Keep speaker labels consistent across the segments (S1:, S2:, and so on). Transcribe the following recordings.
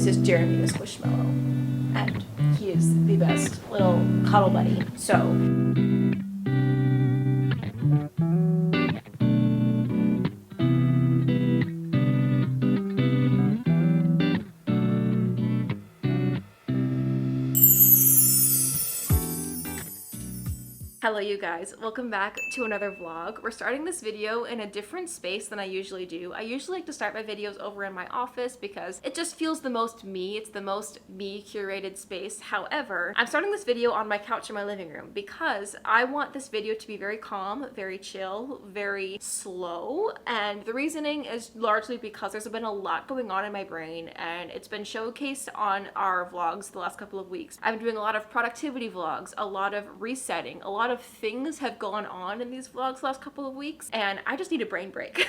S1: This is Jeremy the Squishmallow, and he is the best little cuddle buddy. So hello you guys, welcome back to another vlog. We're starting this video in a different space than I usually do. I usually like to start my videos over in my office because it just feels the most me. It's the most me curated space. However, I'm starting this video on my couch in my living room because I want this video to be very calm, very chill, very slow. And the reasoning is largely because there's been a lot going on in my brain and it's been showcased on our vlogs the last couple of weeks. I've been doing a lot of productivity vlogs, a lot of resetting, a lot of things have gone on in these vlogs the last couple of weeks and I just need a brain break.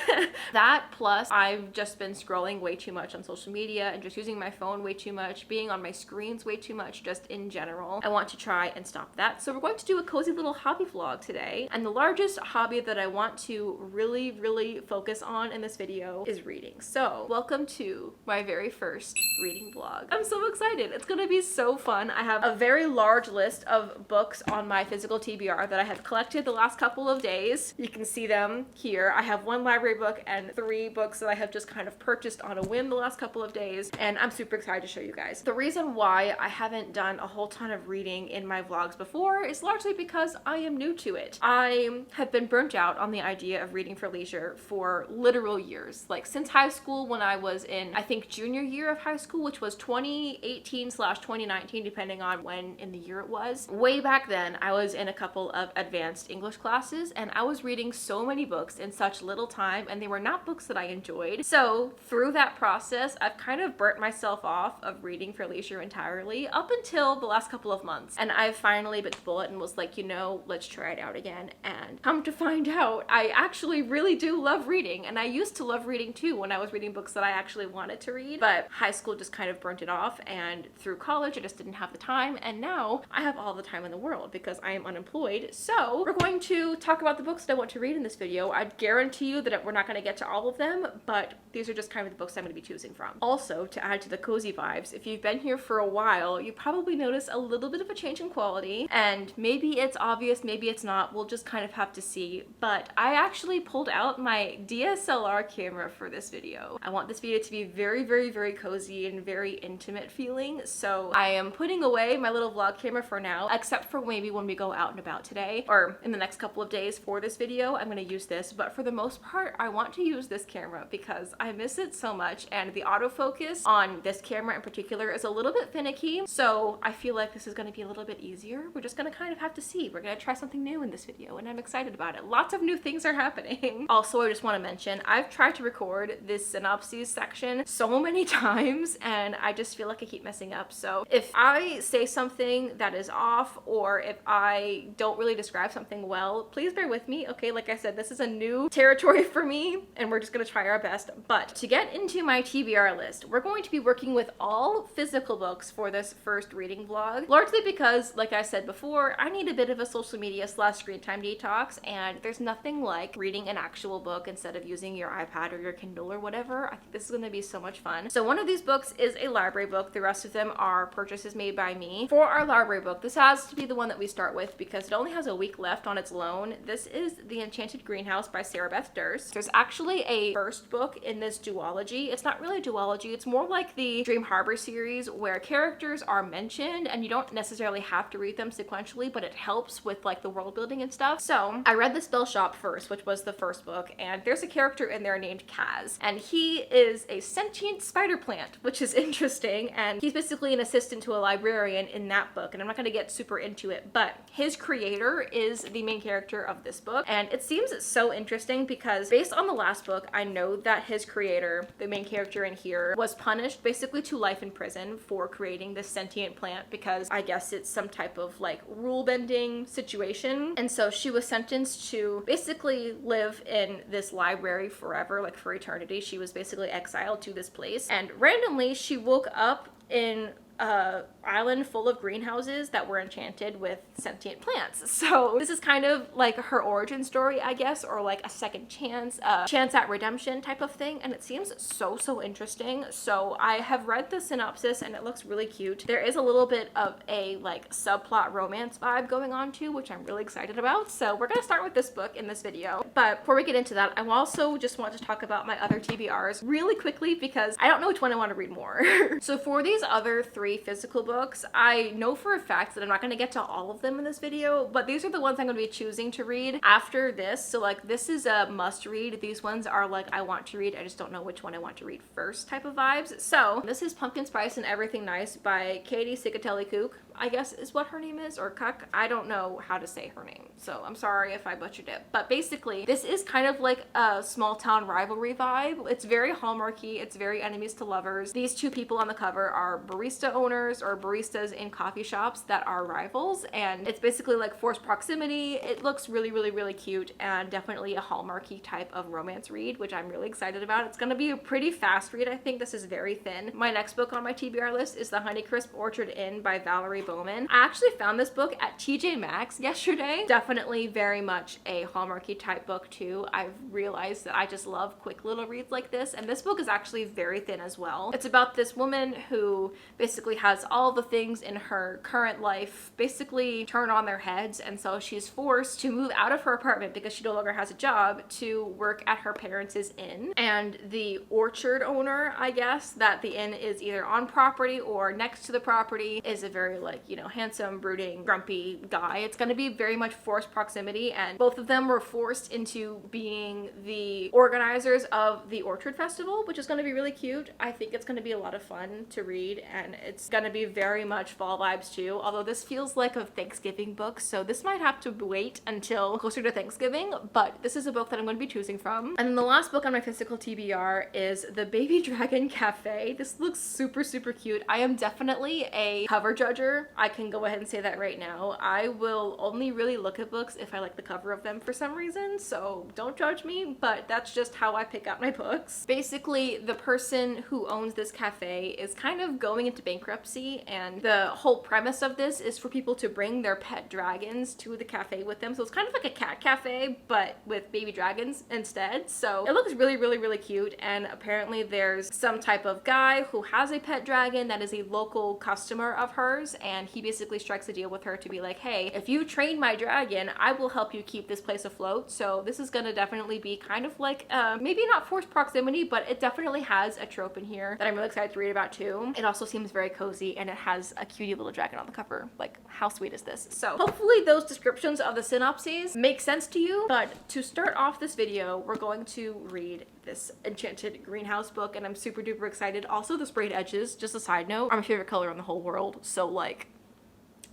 S1: That plus I've just been scrolling way too much on social media and just using my phone way too much, being on my screens way too much just in general. I want to try and stop that. So we're going to do a cozy little hobby vlog today, and the largest hobby that I want to really focus on in this video is reading. So welcome to my very first reading vlog. I'm so excited. It's gonna be so fun. I have a very large list of books on my physical TBR that I have collected the last couple of days. You can see them here. I have one library book and 3 books that I have just kind of purchased on a whim the last couple of days, and I'm super excited to show you guys. The reason why I haven't done a whole ton of reading in my vlogs before is largely because I am new to it. I have been burnt out on the idea of reading for leisure for literal years. Like since high school, when I was in, I think, junior year of high school, which was 2018/2019, depending on when in the year it was. Way back then, I was in a couple of advanced English classes and I was reading so many books in such little time, and they were not books that I enjoyed. So through that process, I've kind of burnt myself off of reading for leisure entirely up until the last couple of months. And I finally bit the bullet and was like, you know, let's try it out again. And come to find out, I actually really do love reading. And I used to love reading too when I was reading books that I actually wanted to read, but high school just kind of burnt it off, and through college I just didn't have the time, and now I have all the time in the world because I am unemployed. So we're going to talk about the books that I want to read in this video. I guarantee you that we're not going to get to all of them, but these are just kind of the books I'm going to be choosing from. Also, to add to the cozy vibes, if you've been here for a while, you probably notice a little bit of a change in quality, and maybe it's obvious, maybe it's not. We'll just kind of have to see. But I actually pulled out my DSLR camera for this video. I want this video to be very cozy and very intimate feeling, so I am putting away my little vlog camera for now, except for maybe when we go out and about today or in the next couple of days for this video. I'm going to use this, but for the most part I want to use this camera because I miss it so much, and the autofocus on this camera in particular is a little bit finicky, so I feel like this is going to be a little bit easier. We're just going to kind of have to see. We're going to try something new in this video and I'm excited about it. Lots of new things are happening. Also, I just want to mention, I've tried to record this synopsis section so many times and I just feel like I keep messing up. So if I say something that is off, or if I don't really describe something well, please bear with me, okay? Like I said, this is a new territory for me and we're just gonna try our best. But to get into my TBR list, we're going to be working with all physical books for this first reading vlog, largely because, like I said before, I need a bit of a social media / screen time detox, and there's nothing like reading an actual book instead of using your iPad or your Kindle or whatever. I think this is gonna be so much fun. So one of these books is a library book. The rest of them are purchases made by me. For our library book, this has to be the one that we start with because it only has a week left on its loan. This is The Enchanted Greenhouse by Sarah Beth Durst. There's actually a first book in this duology. It's not really a duology, it's more like the Dream Harbor series where characters are mentioned and you don't necessarily have to read them sequentially, but it helps with like the world building and stuff. So I read The Spell Shop first, which was the first book, and there's a character in there named Kaz, and he is a sentient spider plant, which is interesting, and he's basically an assistant to a librarian in that book, and I'm not going to get super into it, but his creator is the main character of this book, and it seems so interesting because based on the last book, I know that his creator, the main character in here, was punished basically to life in prison for creating this sentient plant because I guess it's some type of like rule bending situation, and so she was sentenced to basically live in this library forever, like for eternity. She was basically exiled to this place, and randomly she woke up in island full of greenhouses that were enchanted with sentient plants. So this is kind of like her origin story, I guess, or like a second chance, chance at redemption type of thing, and it seems so interesting. So I have read the synopsis and it looks really cute. There is a little bit of a like subplot romance vibe going on too, which I'm really excited about. So we're gonna start with this book in this video. But before we get into that, I also just want to talk about my other TBRs really quickly because I don't know which one I want to read more. So for these other 3 physical books, I know for a fact that I'm not going to get to all of them in this video, but these are the ones I'm going to be choosing to read after this. So like this is a must read. These ones are like I want to read, I just don't know which one I want to read first type of vibes. So this is Pumpkin Spice and Everything Nice by Katie Cicatelli-Cook, I guess is what her name is, or Cuck. I don't know how to say her name, so I'm sorry if I butchered it. But basically, this is kind of like a small town rivalry vibe. It's very Hallmarky, it's very enemies to lovers. These 2 people on the cover are barista owners or baristas in coffee shops that are rivals, and it's basically like forced proximity. It looks really cute and definitely a Hallmarky type of romance read, which I'm really excited about. It's gonna be a pretty fast read. I think this is very thin. My next book on my TBR list is The Honeycrisp Orchard Inn by Valerie Bowman. I actually found this book at TJ Maxx yesterday. Definitely very much a Hallmarky type book too. I've realized that I just love quick little reads like this, and this book is actually very thin as well. It's about this woman who basically has all the things in her current life basically turn on their heads, and so she's forced to move out of her apartment because she no longer has a job to work at her parents' inn. And the orchard owner, I guess, that the inn is either on property or next to the property, is a very like, you know, handsome, brooding, grumpy guy. It's going to be very much forced proximity, and both of them were forced into being the organizers of the Orchard Festival, which is going to be really cute. I think it's going to be a lot of fun to read, and it's going to be very much fall vibes too, although this feels like a Thanksgiving book, so this might have to wait until closer to Thanksgiving, but this is a book that I'm going to be choosing from. And then the last book on my physical TBR is The Baby Dragon Cafe. This looks super cute. I am definitely a cover judger. I can go ahead and say that right now. I will only really look at books if I like the cover of them for some reason, so don't judge me, but that's just how I pick out my books. Basically, the person who owns this cafe is kind of going into bankruptcy, and the whole premise of this is for people to bring their pet dragons to the cafe with them. So it's kind of like a cat cafe, but with baby dragons instead. So it looks really cute, and apparently there's some type of guy who has a pet dragon that is a local customer of hers, and he basically strikes a deal with her to be like, hey, if you train my dragon, I will help you keep this place afloat. So this is gonna definitely be kind of like maybe not forced proximity, but it definitely has a trope in here that I'm really excited to read about too. It also seems very cozy, and it has a cutie little dragon on the cover. Like, how sweet is this? So hopefully those descriptions of the synopses make sense to you. But to start off this video, we're going to read this enchanted greenhouse book, and I'm super duper excited. Also, the sprayed edges, just a side note, are my favorite color in the whole world, so like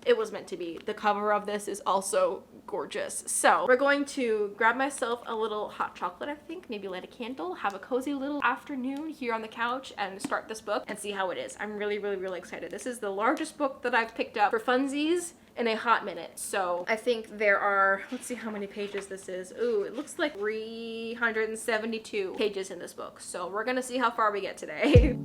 S1: it was meant to be. The cover of this is also gorgeous. So we're going to grab myself a little hot chocolate, I think, maybe light a candle, have a cozy little afternoon here on the couch, and start this book and see how it is. I'm really excited. This is the largest book that I've picked up for funsies in a hot minute. So I think there are, let's see how many pages this is. Ooh, it looks like 372 pages in this book. So we're gonna see how far we get today.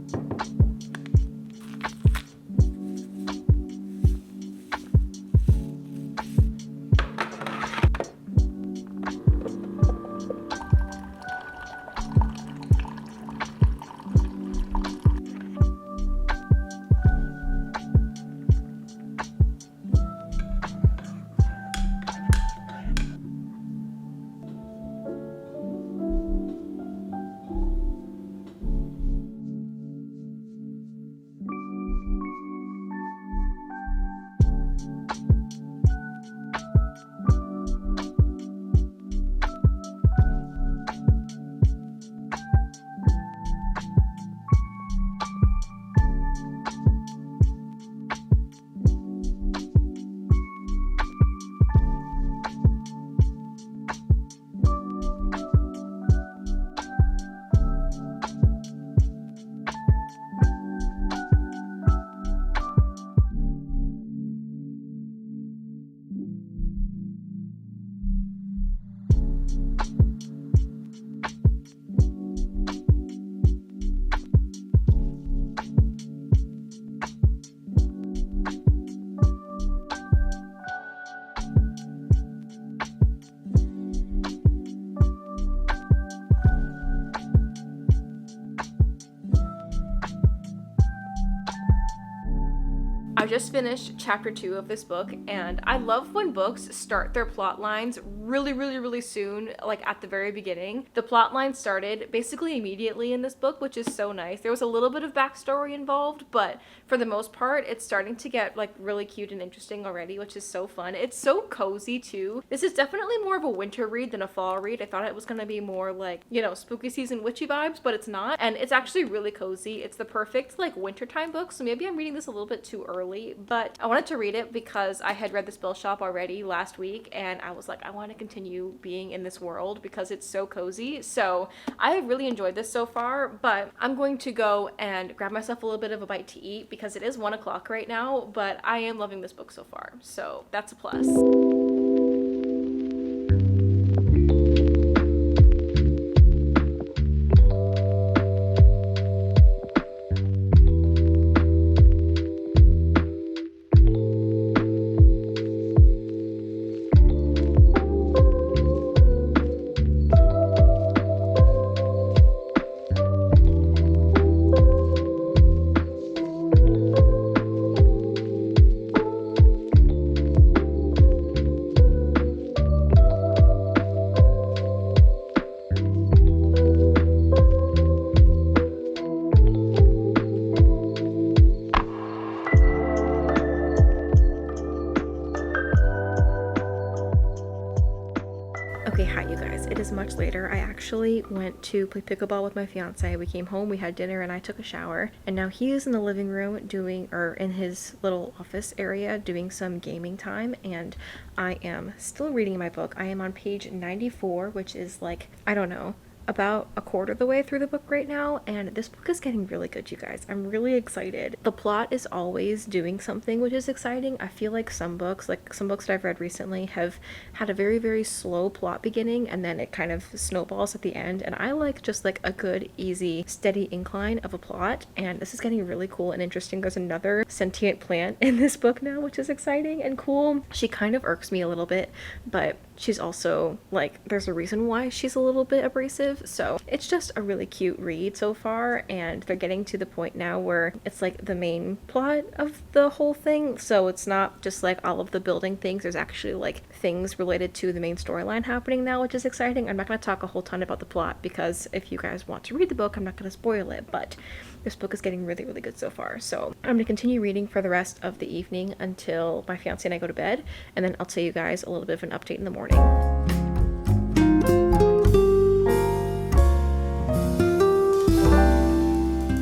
S1: I just finished chapter 2 of this book, and I love when books start their plot lines really soon, like at the very beginning. The plot line started basically immediately in this book, which is so nice. There was a little bit of backstory involved, but for the most part, it's starting to get like really cute and interesting already, which is so fun. It's so cozy too. This is definitely more of a winter read than a fall read. I thought it was gonna be more like, you know, spooky season witchy vibes, but it's not. And it's actually really cozy. It's the perfect like wintertime book, so maybe I'm reading this a little bit too early, but I wanted to read it because I had read The Spell Shop already last week, and I was like, I want to continue being in this world because it's so cozy. So I have really enjoyed this so far, but I'm going to go and grab myself a little bit of a bite to eat because it is 1 o'clock right now, but I am loving this book so far, so that's a plus. Okay, hi you guys. It is much later. I actually went to play pickleball with my fiance. We came home, we had dinner, and I took a shower. And now he is in the living room doing, or in his little office area doing some gaming time. And I am still reading my book. I am on page 94, which is like, I don't know, about a quarter of the way through the book right now, and this book is getting really good, you guys. I'm really excited. The plot is always doing something, which is exciting. I feel like some books that I've read recently have had a very slow plot beginning, and then it kind of snowballs at the end, and I like just like a good, easy, steady incline of a plot, and this is getting really cool and interesting. There's another sentient plant in this book now, which is exciting and cool. She kind of irks me a little bit, but she's also like, there's a reason why she's a little bit abrasive. So it's just a really cute read so far, and they're getting to the point now where it's like the main plot of the whole thing. So it's not just like all of the building things. There's actually like things related to the main storyline happening now, which is exciting. I'm not going to talk a whole ton about the plot because if you guys want to read the book, I'm not going to spoil it, but this book is getting really good so far. So I'm going to continue reading for the rest of the evening until my fiance and I go to bed, and then I'll tell you guys a little bit of an update in the morning.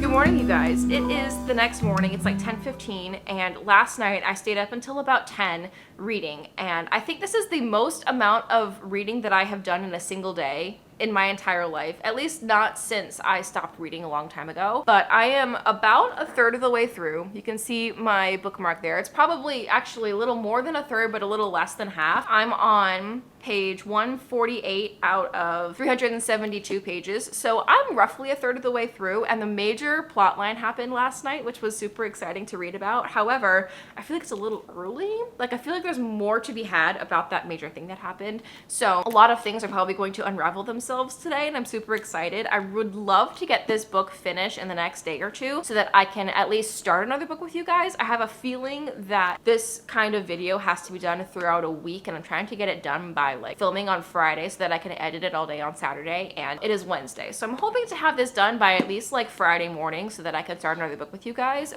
S1: Good morning, you guys. It is the next morning. It's like 10:15, and last night I stayed up until about 10 reading, and I think this is the most amount of reading that I have done in a single day in my entire life, at least not since I stopped reading a long time ago. But I am about a third of the way through. You can see my bookmark there. It's probably actually a little more than a third, but a little less than half. I'm on page 148 out of 372 pages, so I'm roughly a third of the way through, and the major plot line happened last night, which was super exciting to read about. However, I feel like it's a little early. Like, I feel like there's more to be had about that major thing that happened, so a lot of things are probably going to unravel themselves today, and I'm super excited. I would love to get this book finished in the next day or two so that I can at least start another book with you guys. I have a feeling that this kind of video has to be done throughout a week, and I'm trying to get it done by like filming on Friday so that I can edit it all day on Saturday, and it is Wednesday. So I'm hoping to have this done by at least like Friday morning so that I can start another book with you guys.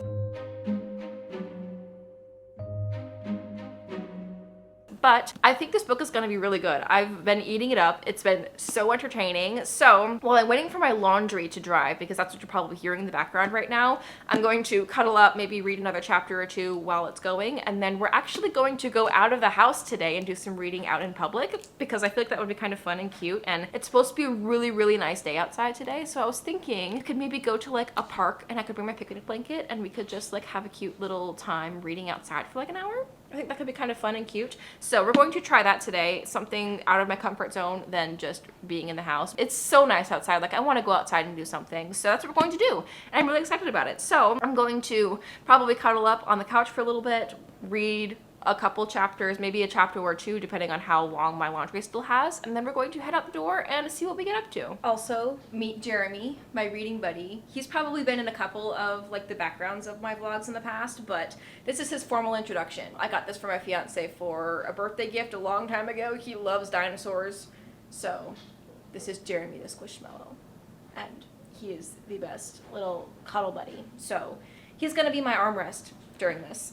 S1: But I think this book is going to be really good. I've been eating it up. It's been so entertaining. So while I'm waiting for my laundry to dry, because that's what you're probably hearing in the background right now, I'm going to cuddle up, maybe read another chapter or two while it's going. And then we're actually going to go out of the house today and do some reading out in public, because I feel like that would be kind of fun and cute. And it's supposed to be a really nice day outside today. So I was thinking we could maybe go to like a park, and I could bring my picnic blanket, and we could just like have a cute little time reading outside for like an hour. I think that could be kind of fun and cute. So we're going to try that today, something out of my comfort zone than just being in the house. It's so nice outside. Like, I want to go outside and do something. So that's what we're going to do. And I'm really excited about it. So I'm going to probably cuddle up on the couch for a little bit, read a couple chapters, maybe a chapter or two, depending on how long my laundry still has, and then we're going to head out the door and see what we get up to. Also, meet Jeremy, my reading buddy. He's probably been in a couple of like the backgrounds of my vlogs in the past, but this is his formal introduction. I got this for my fiance for a birthday gift a long time ago. He loves dinosaurs, so this is Jeremy the Squishmallow, and he is the best little cuddle buddy. So he's gonna be my armrest during this.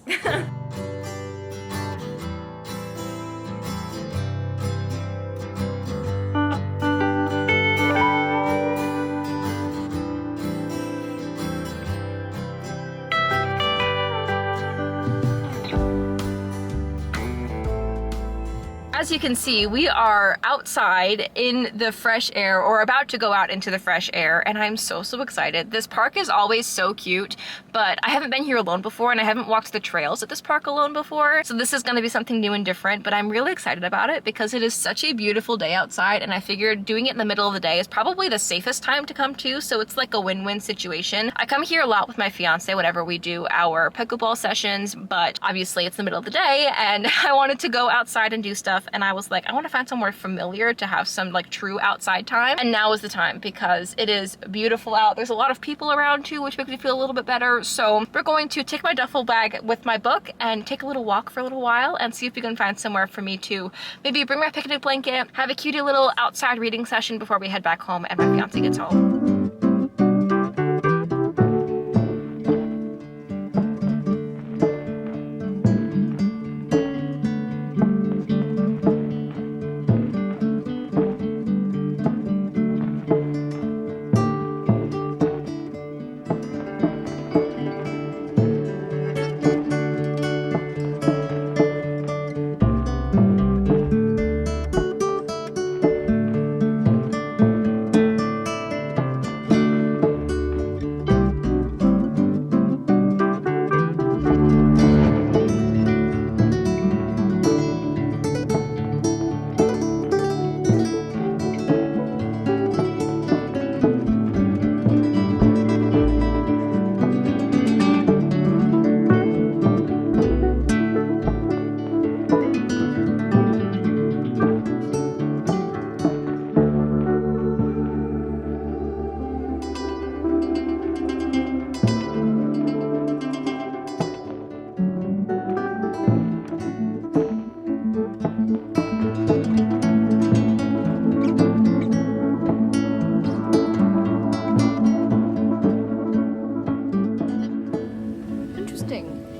S1: As you can see, we are outside in the fresh air, or about to go out into the fresh air, and I'm so excited. This park is always so cute, but I haven't been here alone before, and I haven't walked the trails at this park alone before, so this is going to be something new and different, but I'm really excited about it because it is such a beautiful day outside, and I figured doing it in the middle of the day is probably the safest time to come to, so it's like a win-win situation. I come here a lot with my fiance whenever we do our pickleball sessions, but obviously it's the middle of the day, and I wanted to go outside and do stuff, and I was like, I want to find somewhere familiar to have some like true outside time, and now is the time because it is beautiful out. There's a lot of people around too, which makes me feel a little bit better. So we're going to take my duffel bag with my book and take a little walk for a little while and see if we can find somewhere for me to maybe bring my picnic blanket, have a cutie little outside reading session before we head back home and my fiance gets home.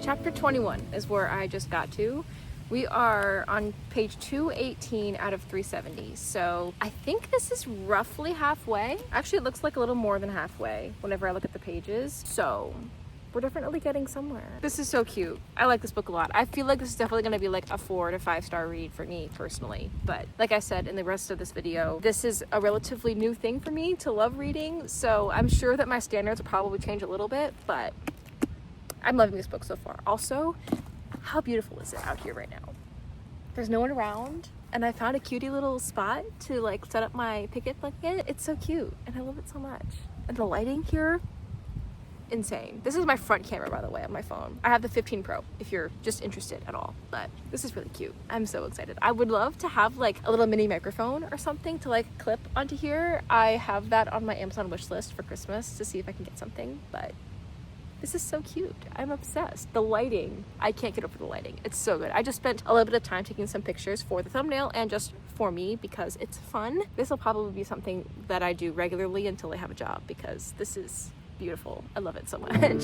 S1: Chapter 21 is where I just got to. We are on page 218 out of 370. So I think this is roughly halfway. Actually, it looks like a little more than halfway whenever I look at the pages. So we're definitely getting somewhere. This is so cute. I like this book a lot. I feel like this is definitely gonna be like a 4 to 5 star read for me personally. But like I said in the rest of this video, this is a relatively new thing for me to love reading. So I'm sure that my standards will probably change a little bit, but I'm loving this book so far. Also, how beautiful is it out here right now? There's no one around, and I found a cutie little spot to like set up my picnic blanket. It's so cute, and I love it so much. And the lighting here, insane. This is my front camera, by the way, on my phone. I have the 15 Pro, if you're just interested at all, but this is really cute. I'm so excited. I would love to have like a little mini microphone or something to like clip onto here. I have that on my Amazon wish list for Christmas to see if I can get something, but this is so cute. I'm obsessed. The lighting, I can't get over the lighting. It's so good. I just spent a little bit of time taking some pictures for the thumbnail and just for me because it's fun. This will probably be something that I do regularly until I have a job because this is beautiful. I love it so much.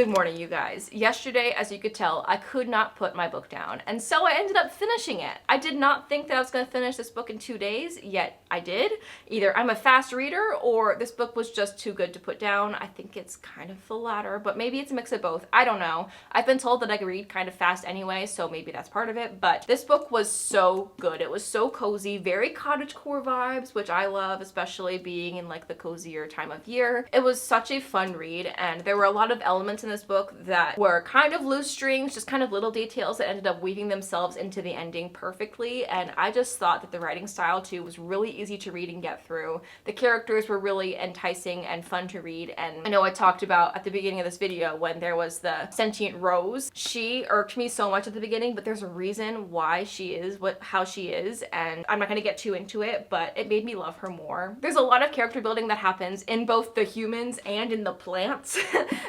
S1: Good morning, you guys. Yesterday, as you could tell, I could not put my book down, and so I ended up finishing it. I did not think that I was going to finish this book in 2 days, yet I did. Either I'm a fast reader, or this book was just too good to put down. I think it's kind of the latter, but maybe it's a mix of both. I don't know. I've been told that I can read kind of fast anyway, so maybe that's part of it, but this book was so good. It was so cozy, very cottagecore vibes, which I love, especially being in like the cozier time of year. It was such a fun read, and there were a lot of elements in this book that were kind of loose strings, just kind of little details that ended up weaving themselves into the ending perfectly, and I just thought that the writing style too was really easy to read and get through. The characters were really enticing and fun to read, and I know I talked about at the beginning of this video when there was the sentient rose. She irked me so much at the beginning, but there's a reason why she is how she is, and I'm not going to get too into it, but it made me love her more. There's a lot of character building that happens in both the humans and in the plants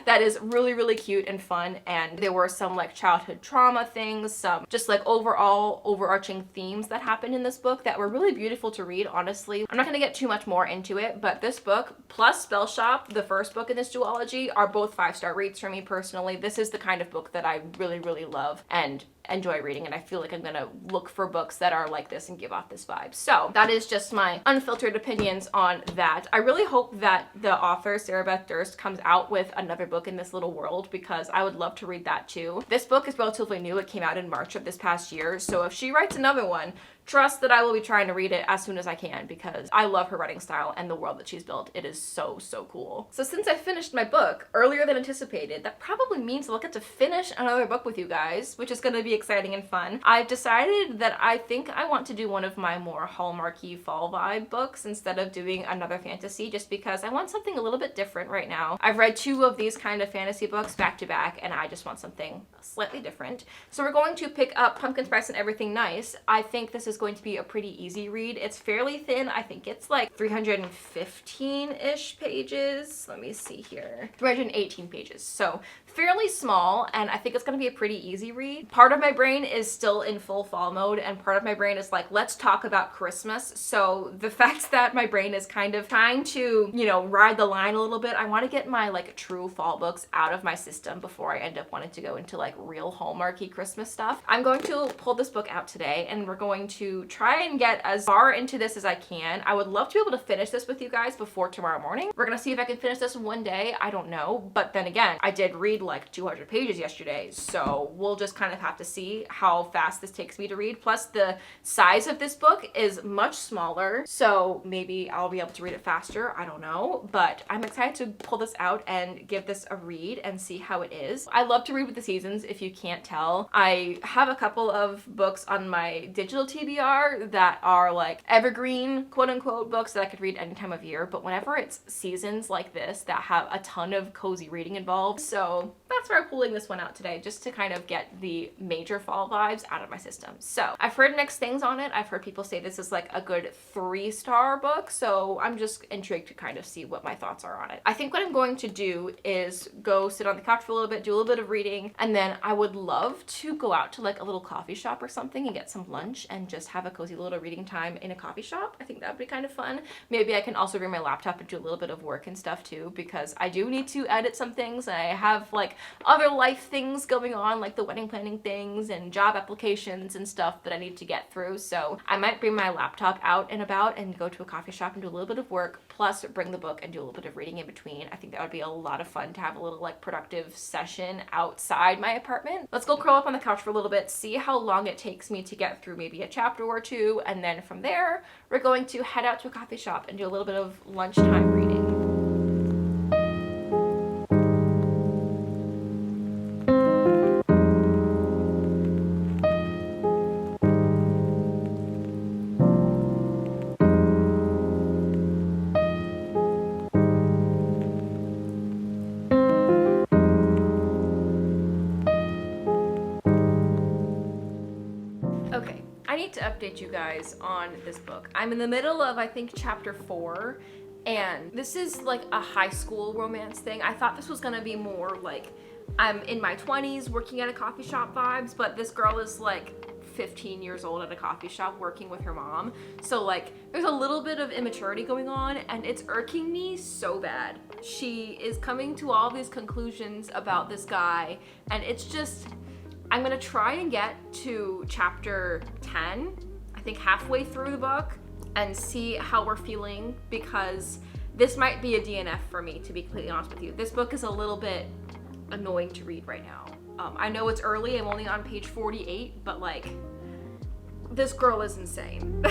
S1: that is really cute and fun, and there were some like childhood trauma things, some just like overall overarching themes that happened in this book that were really beautiful to read, honestly. I'm not going to get too much more into it, but this book plus Spell Shop, the first book in this duology, are both 5-star reads for me personally. This is the kind of book that I really love and enjoy reading, and I feel like I'm gonna look for books that are like this and give off this vibe. So that is just my unfiltered opinions on that. I really hope that the author Sarah Beth Durst comes out with another book in this little world, because I would love to read that too. This book is relatively new. It came out in March of this past year, so if she writes another one, trust that I will be trying to read it as soon as I can, because I love her writing style and the world that she's built. It is so cool. So since I finished my book earlier than anticipated, that probably means I'll get to finish another book with you guys, which is going to be exciting and fun. I've decided that I think I want to do one of my more Hallmarky fall vibe books instead of doing another fantasy, just because I want something a little bit different right now. I've read 2 of these kind of fantasy books back to back, and I just want something slightly different. So we're going to pick up Pumpkin Spice and Everything Nice. I think this is going to be a pretty easy read. It's fairly thin. I think it's like 315-ish pages. Let me see here. 318 pages. So fairly small, and I think it's going to be a pretty easy read. Part of my brain is still in full fall mode, and part of my brain is like, let's talk about Christmas. So the fact that my brain is kind of trying to, you know, ride the line a little bit, I want to get my like true fall books out of my system before I end up wanting to go into like real Hallmarky Christmas stuff. I'm going to pull this book out today, and we're going to try and get as far into this as I can. I would love to be able to finish this with you guys before tomorrow morning. We're gonna see if I can finish this in one day. I don't know, but then again, I did read like 200 pages yesterday, so we'll just kind of have to see how fast this takes me to read. Plus the size of this book is much smaller, so maybe I'll be able to read it faster. I don't know, but I'm excited to pull this out and give this a read and see how it is. I love to read with the seasons, if you can't tell. I have a couple of books on my digital TBR that are like evergreen, quote unquote, books that I could read any time of year, but whenever it's seasons like this that have a ton of cozy reading involved, so that's why I'm pulling this one out today, just to kind of get the major fall vibes out of my system. So I've heard mixed things on it. I've heard people say this is like a good 3-star book, so I'm just intrigued to kind of see what my thoughts are on it. I think what I'm going to do is go sit on the couch for a little bit, do a little bit of reading, and then I would love to go out to like a little coffee shop or something and get some lunch and just have a cozy little reading time in a coffee shop. I think that would be kind of fun. Maybe I can also bring my laptop and do a little bit of work and stuff too, because I do need to edit some things, and I have like other life things going on, like the wedding planning things and job applications and stuff that I need to get through. So I might bring my laptop out and about and go to a coffee shop and do a little bit of work, plus bring the book and do a little bit of reading in between. I think that would be a lot of fun to have a little like productive session outside my apartment. Let's go curl up on the couch for a little bit, see how long it takes me to get through maybe a chapter or 2, and then from there we're going to head out to a coffee shop and do a little bit of lunchtime reading. Okay, I need to update you guys on this book. I'm in the middle of, I think, chapter 4, and this is like a high school romance thing. I thought this was gonna be more like I'm in my 20s working at a coffee shop vibes, but this girl is like 15 years old at a coffee shop working with her mom. So like there's a little bit of immaturity going on, and it's irking me so bad. She is coming to all these conclusions about this guy, and it's just, I'm gonna try and get to chapter 10, I think halfway through the book, and see how we're feeling, because this might be a DNF for me, to be completely honest with you. This book is a little bit annoying to read right now. I know it's early, I'm only on page 48, but like, this girl is insane.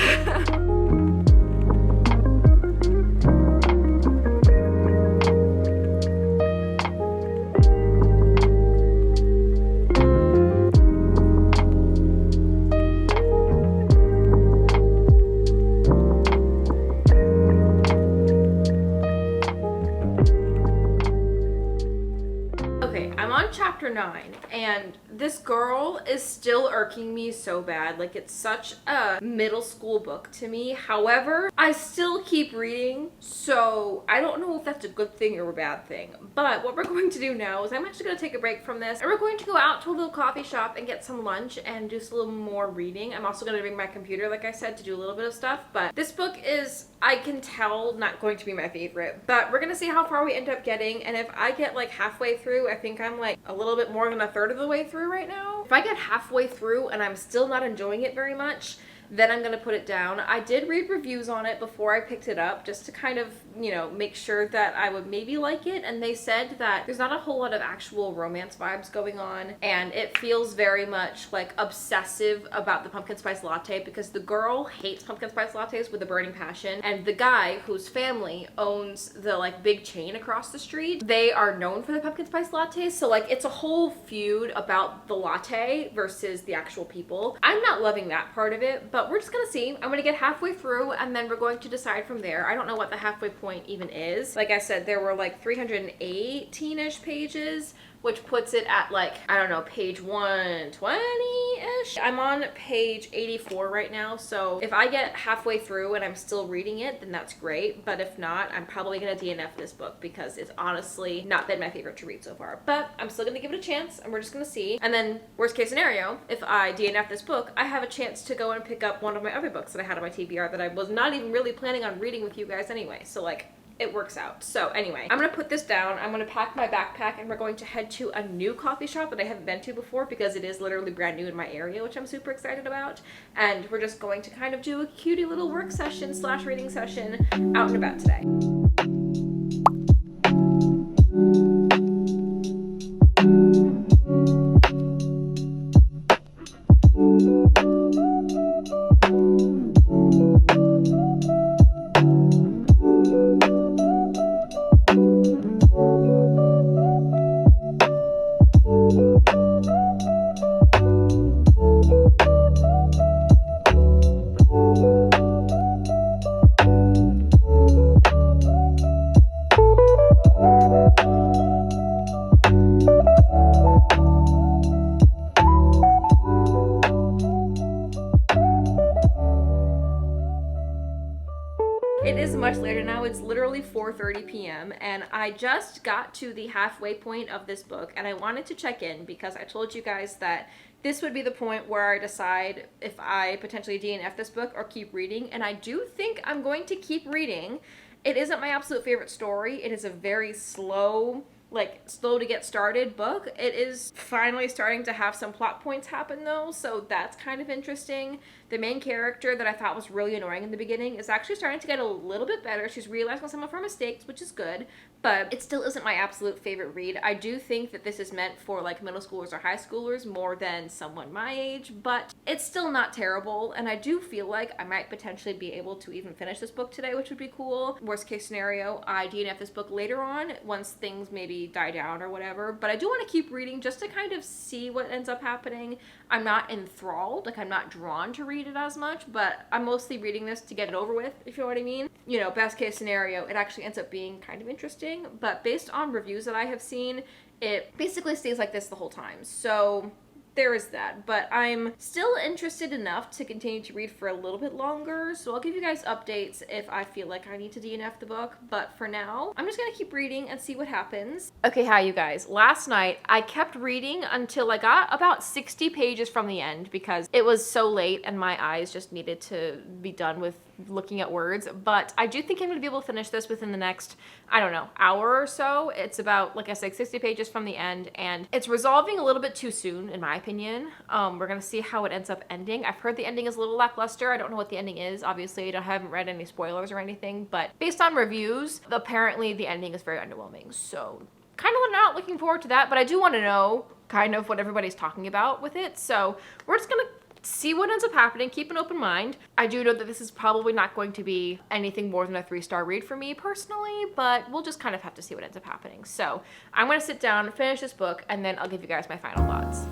S1: Chapter 9, and this girl is still irking me so bad. Like, it's such a middle school book to me. However, I still keep reading, so I don't know if that's a good thing or a bad thing. But what we're going to do now is I'm actually going to take a break from this, and we're going to go out to a little coffee shop and get some lunch and do a little more reading. I'm also going to bring my computer, like I said, to do a little bit of stuff. But this book is, I can tell, not going to be my favorite. But we're going to see how far we end up getting, and if I get like halfway through, I think I'm like a little bit more than a third of the way through right now. If I get halfway through and I'm still not enjoying it very much, then I'm gonna put it down. I did read reviews on it before I picked it up, just to kind of, you know, make sure that I would maybe like it, and they said that there's not a whole lot of actual romance vibes going on, and it feels very much like obsessive about the pumpkin spice latte, because the girl hates pumpkin spice lattes with a burning passion, and the guy whose family owns the like big chain across the street, they are known for the pumpkin spice lattes, so like it's a whole feud about the latte versus the actual people. I'm not loving that part of it, but we're just gonna see. I'm gonna get halfway through, and then we're going to decide from there. I don't know what the halfway point even is. Like I said, there were like 318-ish pages, which puts it at like, I don't know, page 120-ish. I'm on page 84 right now, so if I get halfway through and I'm still reading it, then that's great. But if not, I'm probably gonna DNF this book, because it's honestly not been my favorite to read so far. But I'm still gonna give it a chance, and we're just gonna see. And then, worst case scenario, if I DNF this book, I have a chance to go and pick up one of my other books that I had on my TBR that I was not even really planning on reading with you guys anyway. So like, it works out. So anyway, I'm gonna put this down, I'm gonna pack my backpack, and we're going to head to a new coffee shop that I haven't been to before, because it is literally brand new in my area, which I'm super excited about. And we're just going to kind of do a cutie little work session / reading session out and about today. It is much later now. It's literally 4:30 p.m. and I just got to the halfway point of this book, and I wanted to check in because I told you guys that this would be the point where I decide if I potentially DNF this book or keep reading, and I do think I'm going to keep reading. It isn't my absolute favorite story. It is a very slow to get started book. It is finally starting to have some plot points happen though, so that's kind of interesting. The main character that I thought was really annoying in the beginning is actually starting to get a little bit better. She's realizing some of her mistakes, which is good, but it still isn't my absolute favorite read. I do think that this is meant for like middle schoolers or high schoolers more than someone my age, but it's still not terrible, and I do feel like I might potentially be able to even finish this book today, which would be cool. Worst case scenario, I DNF this book later on once things maybe die down or whatever, but I do want to keep reading just to kind of see what ends up happening. I'm not enthralled, like I'm not drawn to read it as much, but I'm mostly reading this to get it over with, if you know what I mean. You know, best case scenario, it actually ends up being kind of interesting, but based on reviews that I have seen, it basically stays like this the whole time. So there is that. But I'm still interested enough to continue to read for a little bit longer, so I'll give you guys updates if I feel like I need to DNF the book. But for now, I'm just gonna keep reading and see what happens. Okay, hi you guys. Last night, I kept reading until I got about 60 pages from the end because it was so late and my eyes just needed to be done with looking at words. But I do think I'm gonna be able to finish this within the next, I don't know, hour or so. It's about, like I said, 60 pages from the end, and it's resolving a little bit too soon, in my opinion. We're gonna see how it ends up ending. I've heard the ending is a little lackluster. I don't know what the ending is. Obviously, I haven't read any spoilers or anything, but based on reviews, apparently the ending is very underwhelming. So kind of not looking forward to that, but I do want to know kind of what everybody's talking about with it. So we're just gonna see what ends up happening, keep an open mind. I do know that this is probably not going to be anything more than a 3-star read for me personally, but we'll just kind of have to see what ends up happening. So I'm gonna sit down, finish this book, and then I'll give you guys my final thoughts.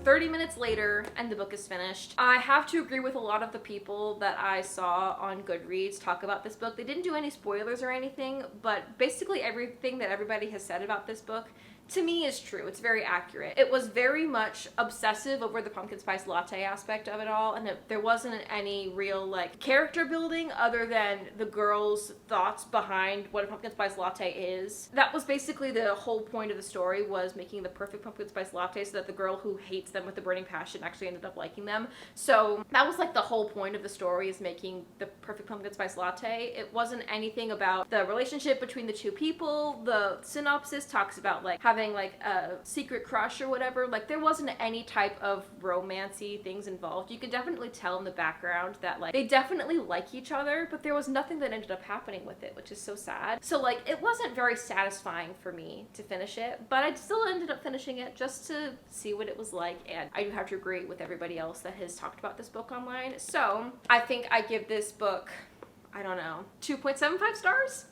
S1: 30 minutes later and the book is finished. I have to agree with a lot of the people that I saw on Goodreads talk about this book. They didn't do any spoilers or anything, but basically everything that everybody has said about this book to me is true. It's very accurate. It was very much obsessive over the pumpkin spice latte aspect of it all, and there wasn't any real like character building other than the girl's thoughts behind what a pumpkin spice latte is. That was basically the whole point of the story, was making the perfect pumpkin spice latte so that the girl who hates them with a burning passion actually ended up liking them. So that was like the whole point of the story, is making the perfect pumpkin spice latte. It wasn't anything about the relationship between the two people. The synopsis talks about like having like a secret crush or whatever. Like there wasn't any type of romancy things involved. You could definitely tell in the background that like they definitely like each other, but there was nothing that ended up happening with it, which is so sad. So like it wasn't very satisfying for me to finish it, but I still ended up finishing it just to see what it was like. And I do have to agree with everybody else that has talked about this book online. So I think I give this book, I don't know, 2.75 stars?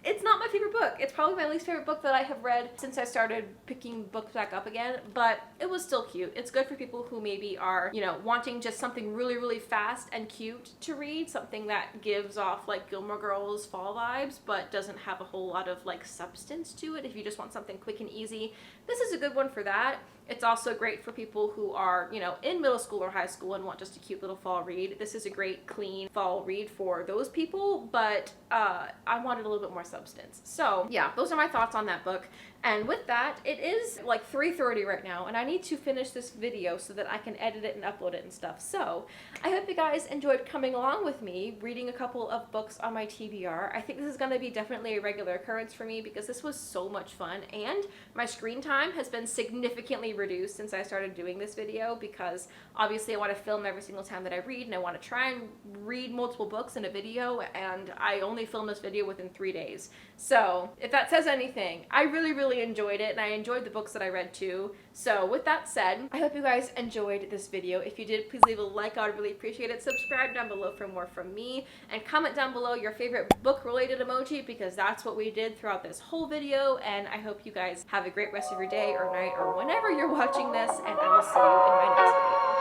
S1: It's not my favorite book. It's probably my least favorite book that I have read since I started picking books back up again, but it was still cute. It's good for people who maybe are, you know, wanting just something really, really fast and cute to read, something that gives off like Gilmore Girls fall vibes, but doesn't have a whole lot of like substance to it. If you just want something quick and easy, this is a good one for that. It's also great for people who are, you know, in middle school or high school and want just a cute little fall read. This is a great, clean fall read for those people, but I wanted a little bit more substance. So yeah, those are my thoughts on that book. And with that, it is like 3:30 right now, and I need to finish this video so that I can edit it and upload it and stuff. So I hope you guys enjoyed coming along with me, reading a couple of books on my TBR. I think this is going to be definitely a regular occurrence for me because this was so much fun, and my screen time has been significantly reduced since I started doing this video, because obviously I want to film every single time that I read, and I want to try and read multiple books in a video, and I only filmed this video within 3 days. So if that says anything, I really enjoyed it, and I enjoyed the books that I read too. So with that said, I hope you guys enjoyed this video. If you did, please leave a like. I would really appreciate it. Subscribe down below for more from me, and comment down below your favorite book related emoji, because that's what we did throughout this whole video. And I hope you guys have a great rest of your day or night or whenever you're watching this, and I will see you in my next video.